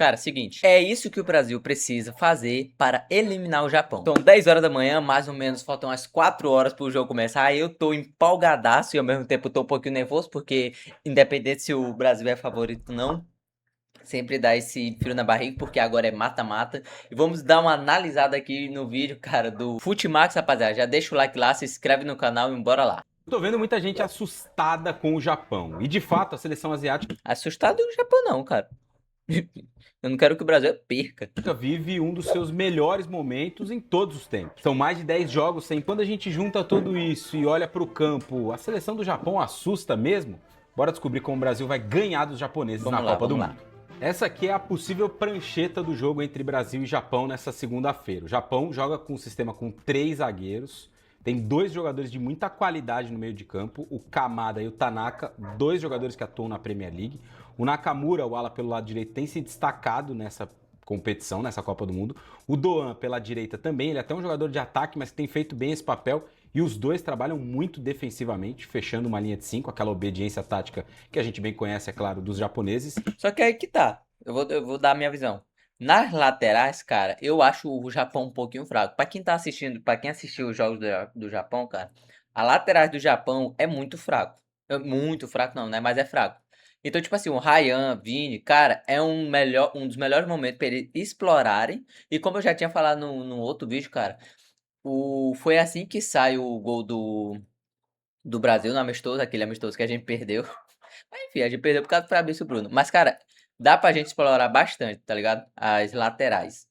Cara, seguinte, é isso que o Brasil precisa fazer para eliminar o Japão. São 10 horas da manhã, mais ou menos, faltam umas 4 horas pro jogo começar. Eu tô empolgadaço e ao mesmo tempo tô um pouquinho nervoso, porque independente se o Brasil é favorito ou não, sempre dá esse frio na barriga, porque agora é mata-mata. E vamos dar uma analisada aqui no vídeo, cara, do Futimax, rapaziada. Já deixa o like lá, se inscreve no canal e bora lá. Eu tô vendo muita gente assustada com o Japão. E de fato, a seleção asiática Assustado do Japão não, cara. Eu não quero que o Brasil perca. vive um dos seus melhores momentos em todos os tempos. São mais de 10 jogos sem. Quando a gente junta tudo isso e olha pro campo, a seleção do Japão assusta mesmo? Bora descobrir como o Brasil vai ganhar dos japoneses na Copa do Mundo. Essa aqui é a possível prancheta do jogo entre Brasil e Japão nessa segunda-feira. O Japão joga com um sistema com 3 zagueiros. Tem 2 jogadores de muita qualidade no meio de campo, o Kamada e o Tanaka, 2 jogadores que atuam na Premier League. O Nakamura, o ala pelo lado direito, tem se destacado nessa competição, nessa Copa do Mundo. O Doan pela direita também, ele é até um jogador de ataque, mas tem feito bem esse papel. E os dois trabalham muito defensivamente, fechando uma linha de 5, aquela obediência tática que a gente bem conhece, é claro, dos japoneses. Só que aí que tá. Eu vou dar a minha visão. Nas laterais, cara, eu acho o Japão um pouquinho fraco. Pra quem tá assistindo, pra quem assistiu os jogos do Japão, cara, a laterais do Japão é muito fraco. Muito fraco não, né? Mas é fraco. Então, tipo assim, o Ryan, Vini, cara, é um dos melhores momentos pra eles explorarem. E como eu já tinha falado no outro vídeo, cara, foi assim que sai o gol do Brasil no amistoso, aquele amistoso que a gente perdeu. Mas enfim, a gente perdeu por causa do Fabrício Bruno. Mas, cara, dá pra gente explorar bastante, tá ligado? As laterais.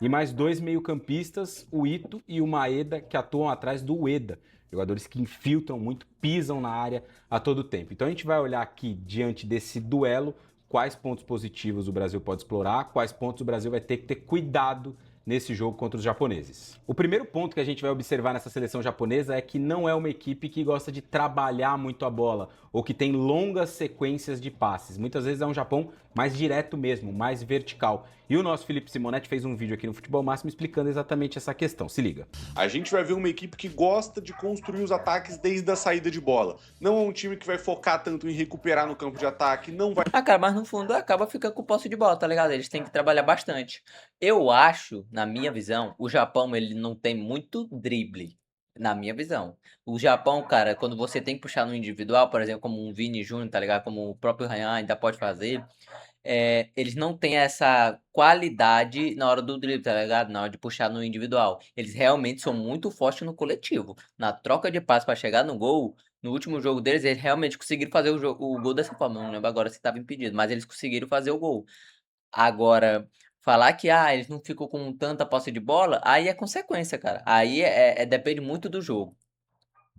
E mais 2 meio-campistas, o Ito e o Maeda, que atuam atrás do Ueda. Jogadores que infiltram muito, pisam na área a todo tempo. Então a gente vai olhar aqui, diante desse duelo, quais pontos positivos o Brasil pode explorar, quais pontos o Brasil vai ter que ter cuidado nesse jogo contra os japoneses. O primeiro ponto que a gente vai observar nessa seleção japonesa é que não é uma equipe que gosta de trabalhar muito a bola ou que tem longas sequências de passes. Muitas vezes é um Japão mais direto mesmo, mais vertical. E o nosso Felipe Simonetti fez um vídeo aqui no Futebol Máximo explicando exatamente essa questão. Se liga. A gente vai ver uma equipe que gosta de construir os ataques desde a saída de bola. Não é um time que vai focar tanto em recuperar no campo de ataque, não vai... Ah, cara, mas no fundo acaba ficando com posse de bola, tá ligado? Eles têm que trabalhar bastante. Eu acho, na minha visão, o Japão, ele não tem muito drible. Na minha visão. O Japão, cara, quando você tem que puxar no individual, por exemplo, como um Vini Júnior, tá ligado? Como o próprio Ryan ainda pode fazer. Eles não têm essa qualidade na hora do drible, tá ligado? Na hora de puxar no individual. Eles realmente são muito fortes no coletivo. Na troca de passe pra chegar no gol, no último jogo deles, eles realmente conseguiram fazer o gol dessa forma. Não lembro agora se estava impedido, mas eles conseguiram fazer o gol. Agora, falar que eles não ficam com tanta posse de bola, aí é consequência, cara. Aí depende muito do jogo.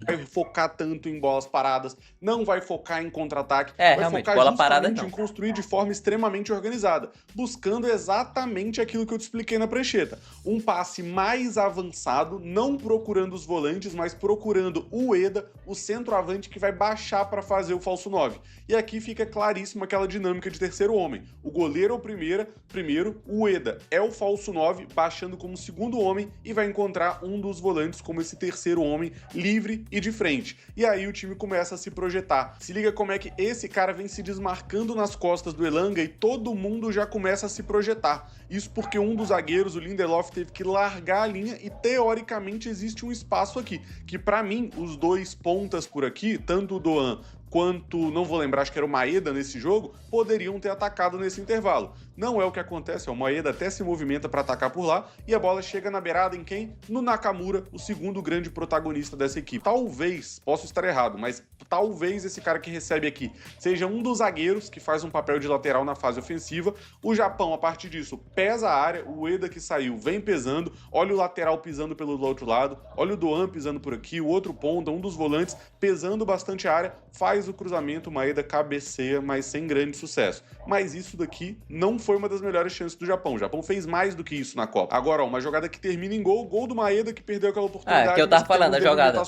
vai focar tanto em bolas paradas, não vai focar em contra-ataque, vai Realmente, focar bola parada justamente não. em construir de forma extremamente organizada, buscando exatamente aquilo que eu te expliquei na prancheta. Um passe mais avançado, não procurando os volantes, mas procurando o Ueda, o centroavante que vai baixar para fazer o falso 9. E aqui fica claríssimo aquela dinâmica de terceiro homem. O goleiro é o primeiro, o Ueda é o falso 9, baixando como segundo homem e vai encontrar um dos volantes como esse terceiro homem livre e de frente. E aí o time começa a se projetar. Se liga como é que esse cara vem se desmarcando nas costas do Elanga e todo mundo já começa a se projetar. Isso porque um dos zagueiros, o Lindelof, teve que largar a linha e teoricamente existe um espaço aqui, que para mim, os dois pontas por aqui, tanto o Doan quanto, não vou lembrar, acho que era o Maeda nesse jogo, poderiam ter atacado nesse intervalo. Não é o que acontece, o Maeda até se movimenta para atacar por lá e a bola chega na beirada em quem? No Nakamura, o segundo grande protagonista dessa equipe. Talvez, posso estar errado, mas talvez esse cara que recebe aqui seja um dos zagueiros que faz um papel de lateral na fase ofensiva. O Japão, a partir disso, pesa a área, o Ueda que saiu vem pesando, olha o lateral pisando pelo outro lado, olha o Doan pisando por aqui, o outro ponta, um dos volantes pesando bastante a área, faz o cruzamento, o Maeda cabeceia, mas sem grande sucesso. Mas isso daqui não foi uma das melhores chances do Japão. O Japão fez mais do que isso na Copa. Agora, uma jogada que termina em gol, gol do Maeda que perdeu aquela oportunidade. Que eu tava falando, a jogada.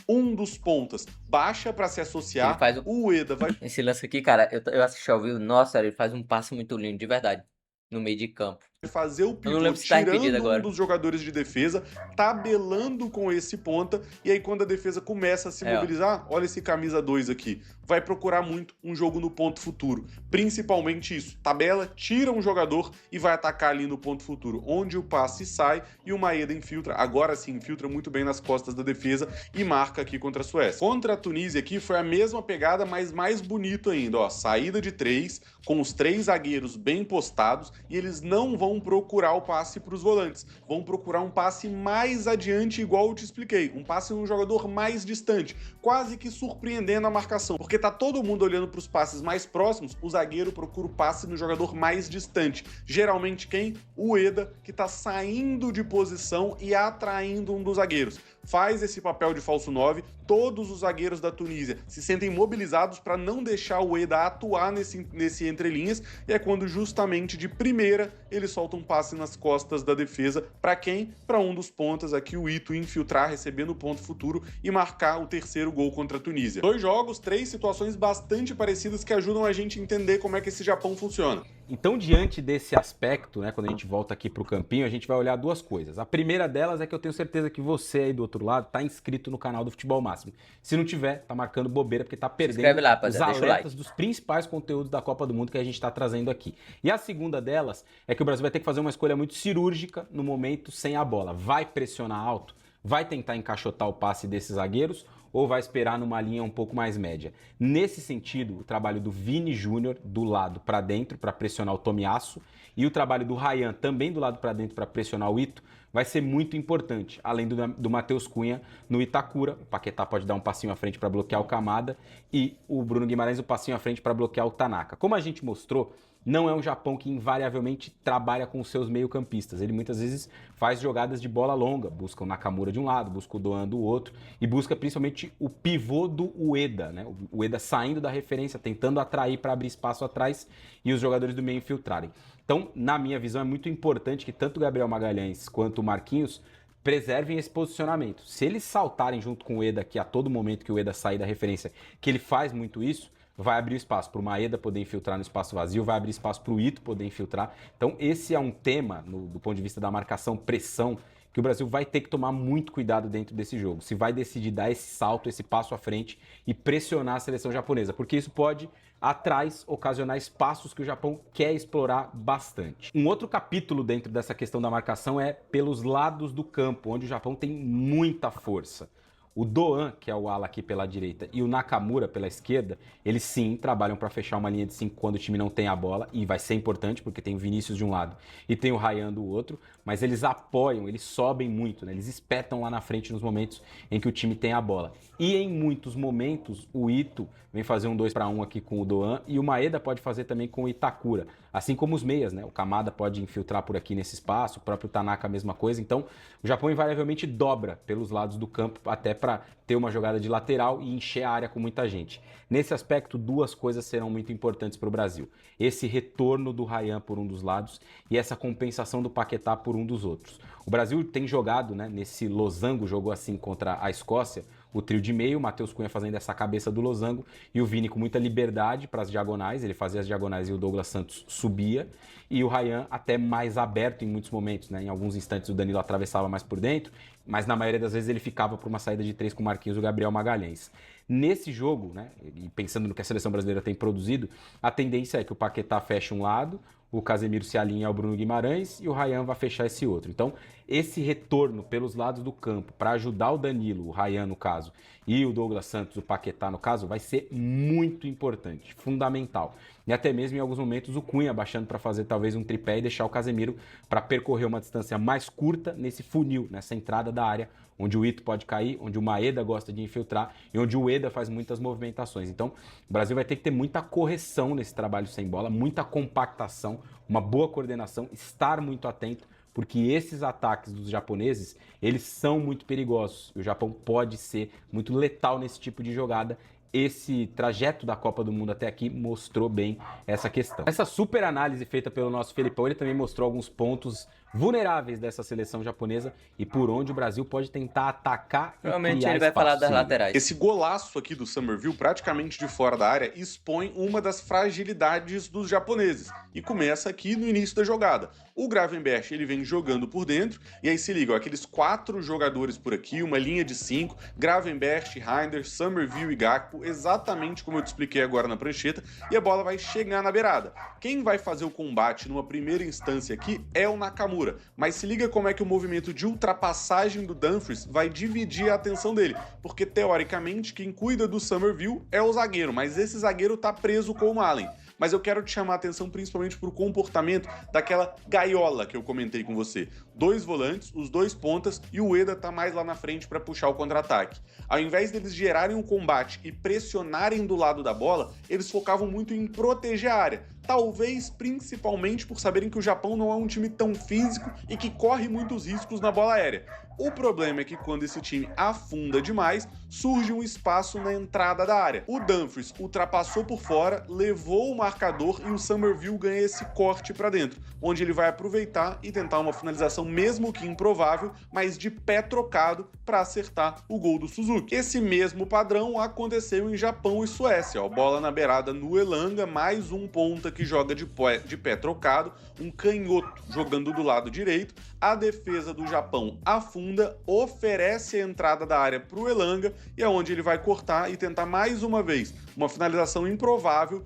Um dos pontas baixa para se associar, ele faz o Ueda vai... Esse lance aqui, cara, eu assisti ao vivo, nossa, ele faz um passe muito lindo, de verdade, no meio de campo. fazer o Eu não pivô lembro se tá impedido tirando um agora. dos jogadores de defesa, tabelando com esse ponta, e aí quando a defesa começa a se É, ó. mobilizar, olha esse camisa 2 aqui, vai procurar muito um jogo no ponto futuro, principalmente isso, tabela, tira um jogador e vai atacar ali no ponto futuro, onde o passe sai e o Maeda infiltra, agora sim, infiltra muito bem nas costas da defesa e marca aqui contra a Suécia. Contra a Tunísia aqui foi a mesma pegada, mas mais bonito ainda, ó, saída de 3, com os 3 zagueiros bem postados, e eles não vão procurar o passe para os volantes, vão procurar um passe mais adiante, igual eu te expliquei, um passe em um jogador mais distante, quase que surpreendendo a marcação, porque tá todo mundo olhando para os passes mais próximos, o zagueiro procura o passe no jogador mais distante, geralmente quem? O Eda, que tá saindo de posição e atraindo um dos zagueiros. Faz esse papel de falso 9, todos os zagueiros da Tunísia se sentem mobilizados para não deixar o Eda atuar nesse entrelinhas, e é quando justamente de primeira ele solta um passe nas costas da defesa, para quem? Para um dos pontas aqui, o Ito, infiltrar, recebendo o ponto futuro e marcar o terceiro gol contra a Tunísia. 2 jogos, 3 situações bastante parecidas que ajudam a gente a entender como é que esse Japão funciona. Então, diante desse aspecto, né, quando a gente volta aqui para o campinho, a gente vai olhar duas coisas. A primeira delas é que eu tenho certeza que você aí do outro lado está inscrito no canal do Futebol Máximo. Se não tiver, tá marcando bobeira porque tá perdendo inscreve lá, os rapaziada, deixa o alertas like. dos principais conteúdos da Copa do Mundo que a gente está trazendo aqui. E a segunda delas é que o Brasil vai ter que fazer uma escolha muito cirúrgica no momento sem a bola. Vai pressionar alto? Vai tentar encaixotar o passe desses zagueiros? Ou vai esperar numa linha um pouco mais média? Nesse sentido, o trabalho do Vini Júnior do lado para dentro para pressionar o Tomiasso e o trabalho do Ryan também do lado para dentro para pressionar o Ito vai ser muito importante, além do Matheus Cunha no Itakura. O Paquetá pode dar um passinho à frente para bloquear o Kamada e o Bruno Guimarães o passinho à frente para bloquear o Tanaka. Como a gente mostrou, não é um Japão que invariavelmente trabalha com os seus meio-campistas. Ele muitas vezes faz jogadas de bola longa, busca o Nakamura de um lado, busca o Doan do outro e busca principalmente o pivô do Ueda, né? O Ueda saindo da referência, tentando atrair para abrir espaço atrás e os jogadores do meio infiltrarem. Então, na minha visão, é muito importante que tanto o Gabriel Magalhães quanto o Marquinhos preservem esse posicionamento. Se eles saltarem junto com o Ueda aqui a todo momento que o Ueda sair da referência, que ele faz muito isso, vai abrir espaço para o Maeda poder infiltrar no espaço vazio, vai abrir espaço para o Ito poder infiltrar. Então esse é um tema, do ponto de vista da marcação, pressão, que o Brasil vai ter que tomar muito cuidado dentro desse jogo. Se vai decidir dar esse salto, esse passo à frente e pressionar a seleção japonesa, porque isso pode, atrás, ocasionar espaços que o Japão quer explorar bastante. Um outro capítulo dentro dessa questão da marcação é pelos lados do campo, onde o Japão tem muita força. O Doan, que é o ala aqui pela direita, e o Nakamura pela esquerda, eles sim trabalham para fechar uma linha de 5 quando o time não tem a bola, e vai ser importante porque tem o Vinícius de um lado e tem o Ryan do outro, mas eles apoiam, eles sobem muito, né? Eles espetam lá na frente nos momentos em que o time tem a bola. E em muitos momentos, o Ito vem fazer um 2-1 aqui com o Doan, e o Maeda pode fazer também com o Itakura, assim como os meias, né? O Kamada pode infiltrar por aqui nesse espaço, o próprio Tanaka a mesma coisa. Então, o Japão invariavelmente dobra pelos lados do campo, até para ter uma jogada de lateral e encher a área com muita gente. Nesse aspecto, duas coisas serão muito importantes para o Brasil. Esse retorno do Ryan por um dos lados e essa compensação do Paquetá por um dos outros. O Brasil tem jogado, né, nesse losango, jogou assim contra a Escócia, o trio de meio, o Matheus Cunha fazendo essa cabeça do losango e o Vini com muita liberdade para as diagonais, ele fazia as diagonais e o Douglas Santos subia, e o Ryan até mais aberto em muitos momentos, né? Em alguns instantes o Danilo atravessava mais por dentro, mas na maioria das vezes ele ficava por uma saída de 3 com o Marquinhos e o Gabriel Magalhães. Nesse jogo, né, e pensando no que a seleção brasileira tem produzido, a tendência é que o Paquetá feche um lado, o Casemiro se alinha ao Bruno Guimarães e o Ryan vai fechar esse outro. Então, esse retorno pelos lados do campo para ajudar o Danilo, o Ryan no caso, e o Douglas Santos, o Paquetá no caso, vai ser muito importante, fundamental. E até mesmo em alguns momentos o Cunha baixando para fazer talvez um tripé e deixar o Casemiro para percorrer uma distância mais curta nesse funil, nessa entrada da área, onde o Ito pode cair, onde o Maeda gosta de infiltrar e onde o Ueda faz muitas movimentações. Então, o Brasil vai ter que ter muita correção nesse trabalho sem bola, muita compactação, uma boa coordenação, estar muito atento, porque esses ataques dos japoneses, eles são muito perigosos. O Japão pode ser muito letal nesse tipo de jogada esse trajeto da Copa do Mundo até aqui mostrou bem essa questão. Essa super análise feita pelo nosso Felipão, ele também mostrou alguns pontos vulneráveis dessa seleção japonesa e por onde o Brasil pode tentar atacar e Provavelmente criar ele vai falar espaço. das Se liga. laterais. Esse golaço aqui do Summerville, praticamente de fora da área, expõe uma das fragilidades dos japoneses. E começa aqui no início da jogada. O Gravenberch, ele vem jogando por dentro, e aí se liga, ó, aqueles 4 jogadores por aqui, uma linha de 5, Gravenberch, Reinders, Summerville e Gakpo, exatamente como eu te expliquei agora na prancheta, e a bola vai chegar na beirada. Quem vai fazer o combate numa primeira instância aqui é o Nakamura, mas se liga como é que o movimento de ultrapassagem do Dumfries vai dividir a atenção dele, porque teoricamente quem cuida do Summerville é o zagueiro, mas esse zagueiro tá preso com o Allen. Mas eu quero te chamar a atenção principalmente para o comportamento daquela gaiola que eu comentei com você. 2 volantes, os 2 pontas e o Ueda tá mais lá na frente para puxar o contra-ataque. Ao invés deles gerarem um combate e pressionarem do lado da bola, eles focavam muito em proteger a área. Talvez principalmente por saberem que o Japão não é um time tão físico e que corre muitos riscos na bola aérea. O problema é que quando esse time afunda demais, surge um espaço na entrada da área. O Dumfries ultrapassou por fora, levou o marcador e o Summerville ganha esse corte para dentro, onde ele vai aproveitar e tentar uma finalização mesmo que improvável, mas de pé trocado para acertar o gol do Suzuki. Esse mesmo padrão aconteceu em Japão e Suécia. Ó, bola na beirada no Elanga, mais um ponta que joga de pé trocado, um canhoto jogando do lado direito. A defesa do Japão afunda, oferece a entrada da área para o Elanga e é onde ele vai cortar e tentar mais uma vez uma finalização improvável.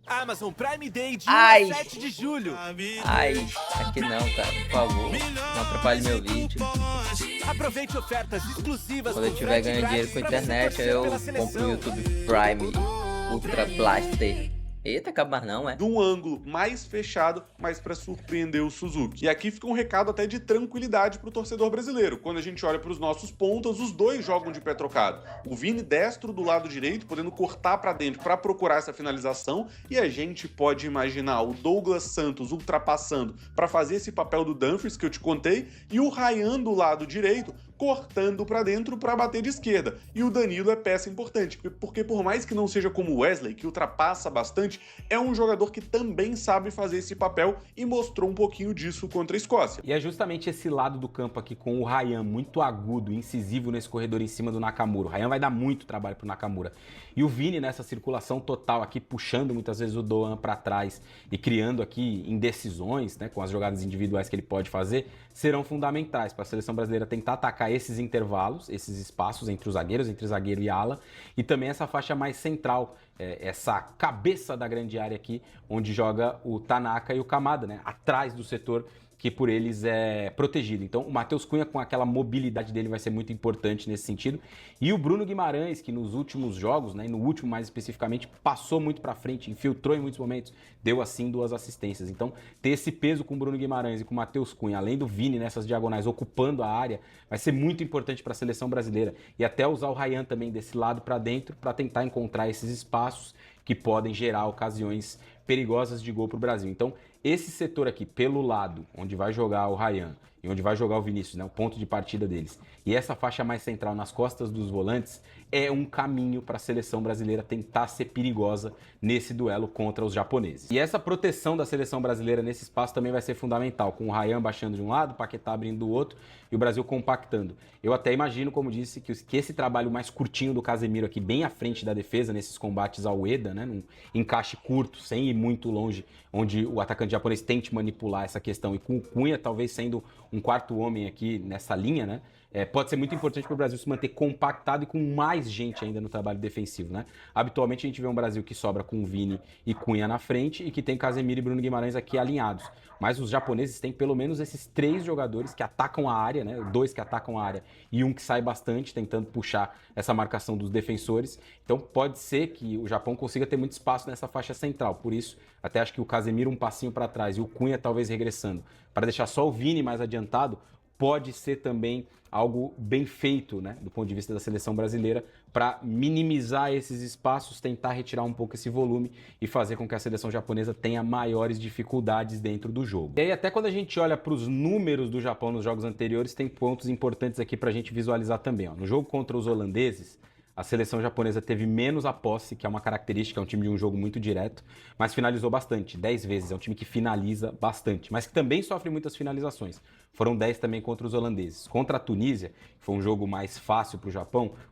Amazon Prime Day de 1 Ai. a 7 de julho. Ai, aqui não, cara, por favor. Não atrapalhe meu vídeo. Aproveite ofertas exclusivas. Quando eu com tiver frete ganhando dinheiro grátis com a pra você internet, torcer eu pela compro o seleção. YouTube Prime Ultra Blaster. Eita, acaba não, é? De um ângulo mais fechado, mas para surpreender o Suzuki. E aqui fica um recado até de tranquilidade para o torcedor brasileiro. Quando a gente olha para os nossos pontas, os dois jogam de pé trocado. O Vini destro do lado direito, podendo cortar para dentro para procurar essa finalização, e a gente pode imaginar o Douglas Santos ultrapassando para fazer esse papel do Dumfries que eu te contei, e o Ryan do lado direito cortando para dentro para bater de esquerda. E o Danilo é peça importante, porque por mais que não seja como o Wesley, que ultrapassa bastante, é um jogador que também sabe fazer esse papel e mostrou um pouquinho disso contra a Escócia. E é justamente esse lado do campo aqui com o Ryan muito agudo, incisivo nesse corredor em cima do Nakamura. O Ryan vai dar muito trabalho pro Nakamura. E o Vini nessa circulação total aqui, puxando muitas vezes o Doan para trás e criando aqui indecisões, né, com as jogadas individuais que ele pode fazer, serão fundamentais para a seleção brasileira tentar atacar esses intervalos, esses espaços entre os zagueiros, entre zagueiro e ala, e também essa faixa mais central, essa cabeça da grande área aqui, onde joga o Tanaka e o Kamada, né, atrás do setor que por eles é protegido. Então o Matheus Cunha, com aquela mobilidade dele, vai ser muito importante nesse sentido. E o Bruno Guimarães, que nos últimos jogos, né, e no último mais especificamente, passou muito para frente, infiltrou em muitos momentos, deu assim 2 assistências. Então ter esse peso com o Bruno Guimarães e com o Matheus Cunha, além do Vini nessas diagonais ocupando a área, vai ser muito importante para a seleção brasileira. E até usar o Ryan também desse lado para dentro, para tentar encontrar esses espaços que podem gerar ocasiões perigosas de gol para o Brasil. Então, esse setor aqui, pelo lado, onde vai jogar o Ryan e onde vai jogar o Vinícius, né, o ponto de partida deles, e essa faixa mais central nas costas dos volantes, é um caminho para a seleção brasileira tentar ser perigosa nesse duelo contra os japoneses. E essa proteção da seleção brasileira nesse espaço também vai ser fundamental, com o Ryan baixando de um lado, o Paquetá abrindo do outro e o Brasil compactando. Eu até imagino, como disse, que esse trabalho mais curtinho do Casemiro aqui, bem à frente da defesa, nesses combates ao Ueda, né, num encaixe curto, sem ir muito longe, onde o atacante japonês tente manipular essa questão, e com o Cunha talvez sendo um quarto homem aqui nessa linha, né, pode ser muito importante para o Brasil se manter compactado e com mais gente ainda no trabalho defensivo, né? Habitualmente a gente vê um Brasil que sobra com Vini e Cunha na frente e que tem Casemiro e Bruno Guimarães aqui alinhados. Mas os japoneses têm pelo menos esses 3 jogadores que atacam a área, né? 2 que atacam a área e um que sai bastante, tentando puxar essa marcação dos defensores. Então pode ser que o Japão consiga ter muito espaço nessa faixa central. Por isso, até acho que o Casemiro um passinho para trás e o Cunha talvez regressando, para deixar só o Vini mais adiantado, pode ser também algo bem feito, né, do ponto de vista da seleção brasileira, para minimizar esses espaços, tentar retirar um pouco esse volume e fazer com que a seleção japonesa tenha maiores dificuldades dentro do jogo. E aí, até quando a gente olha para os números do Japão nos jogos anteriores, tem pontos importantes aqui para a gente visualizar também. Ó. No jogo contra os holandeses, A seleção japonesa teve menos a posse, que é uma característica, é um time de um jogo muito direto, mas finalizou bastante, 10 vezes. É um time que finaliza bastante, mas que também sofre muitas finalizações. Foram 10 também contra os holandeses. Contra a Tunísia, que foi um jogo mais fácil para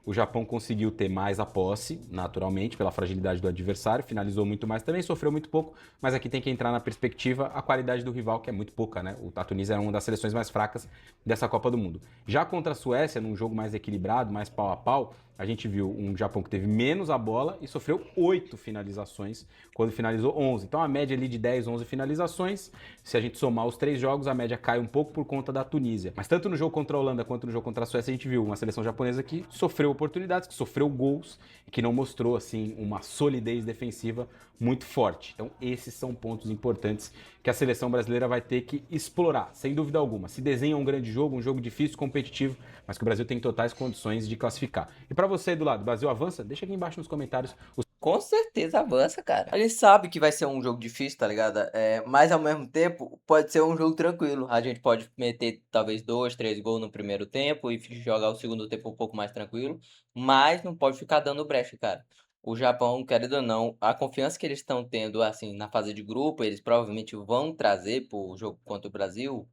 o Japão conseguiu ter mais a posse, naturalmente, pela fragilidade do adversário, finalizou muito mais também, sofreu muito pouco, mas aqui tem que entrar na perspectiva a qualidade do rival, que é muito pouca, né? A Tunísia era uma das seleções mais fracas dessa Copa do Mundo. Já contra a Suécia, num jogo mais equilibrado, mais pau a pau, a gente viu um Japão que teve menos a bola e sofreu 8 finalizações, quando finalizou 11. Então a média ali de 10, 11 finalizações, se a gente somar os 3 jogos, a média cai um pouco por conta da Tunísia. Mas tanto no jogo contra a Holanda quanto no jogo contra a Suécia, a gente viu uma seleção japonesa que sofreu oportunidades, que sofreu gols e que não mostrou assim uma solidez defensiva muito forte. Então esses são pontos importantes que a seleção brasileira vai ter que explorar, sem dúvida alguma. Se desenha um grande jogo, um jogo difícil, competitivo, mas que o Brasil tem totais condições de classificar. E para você do lado, o Brasil avança? Deixa aqui embaixo nos comentários os Com certeza avança, cara. A gente sabe que vai ser um jogo difícil, tá ligado? Mas ao mesmo tempo, pode ser um jogo tranquilo. A gente pode meter talvez 2, 3 gols no primeiro tempo e jogar o segundo tempo um pouco mais tranquilo. Mas não pode ficar dando brecha, cara. O Japão, querendo ou não, a confiança que eles estão tendo, assim, na fase de grupo, eles provavelmente vão trazer pro jogo contra o Brasil.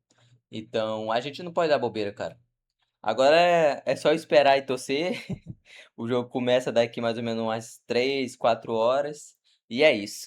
Então, a gente não pode dar bobeira, cara. Agora é só esperar e torcer. O jogo começa daqui mais ou menos umas 3, 4 horas. E é isso.